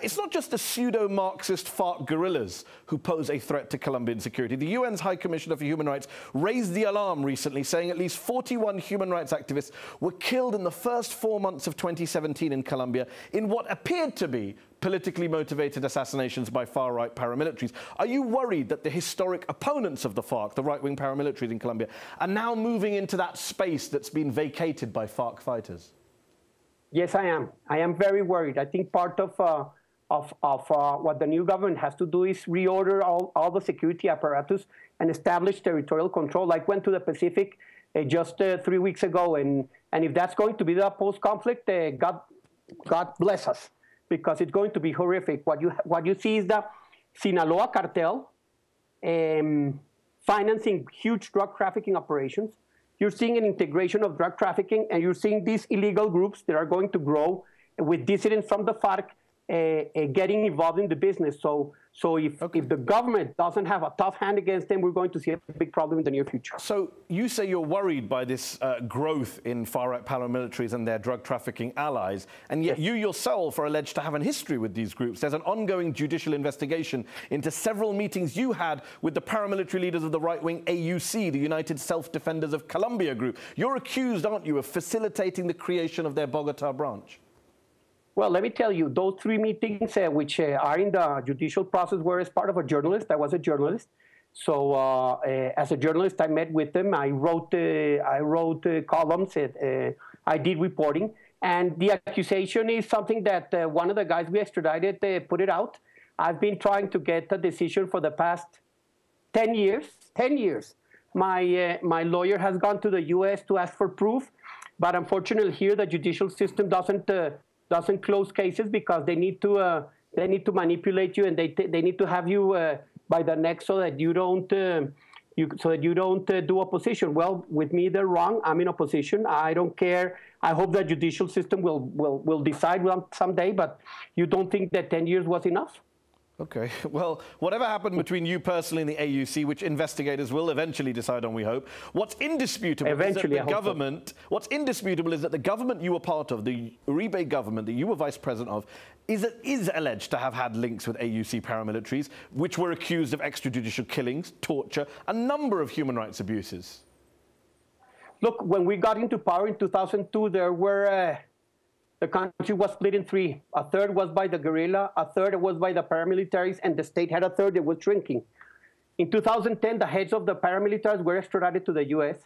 It's not just the pseudo-Marxist FARC guerrillas who pose a threat to Colombian security. The UN's High Commissioner for Human Rights raised the alarm recently, saying at least 41 human rights activists were killed in the first 4 months of 2017 in Colombia in what appeared to be politically motivated assassinations by far-right paramilitaries. Are you worried that the historic opponents of the FARC, the right-wing paramilitaries in Colombia, are now moving into that space that's been vacated by FARC fighters? Yes, I am. I am very worried. I think part of what the new government has to do is reorder all the security apparatus and establish territorial control. I went to the Pacific just 3 weeks ago, and if that's going to be the post-conflict, God bless us, because it's going to be horrific. What you see is the Sinaloa cartel financing huge drug trafficking operations. You're seeing an integration of drug trafficking, and you're seeing these illegal groups that are going to grow with dissidents from the FARC getting involved in the business. So if the government doesn't have a tough hand against them, we're going to see a big problem in the near future. So you say you're worried by this growth in far-right paramilitaries and their drug trafficking allies, and yet you yourself are alleged to have an history with these groups. There's an ongoing judicial investigation into several meetings you had with the paramilitary leaders of the right-wing AUC, the United Self-Defenders of Colombia group. You're accused, aren't you, of facilitating the creation of their Bogota branch? Well, let me tell you, those 3 meetings, which are in the judicial process, were as part of a journalist. I was a journalist. So as a journalist, I met with them. I wrote columns. I did reporting. And the accusation is something that one of the guys we extradited put it out. I've been trying to get a decision for the past 10 years. 10 years. My lawyer has gone to the U.S. to ask for proof. But unfortunately here, the judicial system doesn't close cases because they need to manipulate you, and they need to have you by the neck so that you don't do opposition. Well, with me they're wrong. I'm in opposition. I don't care. I hope the judicial system will decide someday. But you don't think that 10 years was enough? Okay, well, whatever happened between you personally and the AUC, which investigators will eventually decide on, we hope, what's indisputable is that the government, what's indisputable is that the government you were part of, the Uribe government that you were vice president of, is alleged to have had links with AUC paramilitaries, which were accused of extrajudicial killings, torture, a number of human rights abuses. Look, when we got into power in 2002, there were... the country was split in 3. A third was by the guerrilla, a third was by the paramilitaries, and the state had a third that was shrinking. In 2010, the heads of the paramilitaries were extradited to the U.S.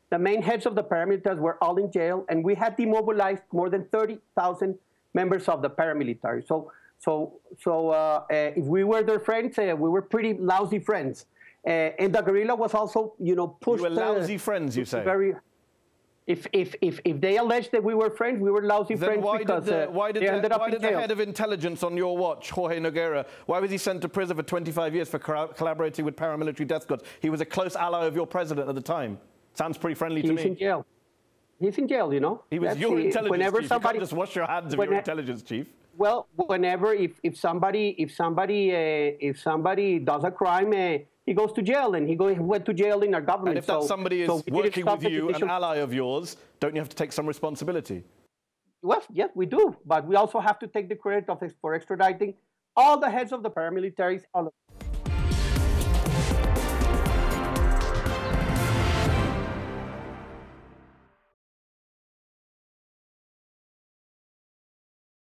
The main heads of the paramilitaries were all in jail, and we had demobilized more than 30,000 members of the paramilitary. So if we were their friends, we were pretty lousy friends. And the guerrilla was also, pushed. You were lousy friends, you say? If they allege that we were friends, we were lousy friends because why did the head of intelligence on your watch, Jorge Noguera, why was he sent to prison for 25 years for collaborating with paramilitary death squads? He was a close ally of your president at the time. Sounds pretty friendly to me. He's in jail. He's in jail, He was your intelligence chief. You can't just wash your hands of your intelligence chief. Well, if somebody does a crime, he goes to jail, and he went to jail in our government. And if that somebody is working with you, an ally of yours, don't you have to take some responsibility? Well, yes, we do. But we also have to take the credit for extraditing all the heads of the paramilitaries, all of them.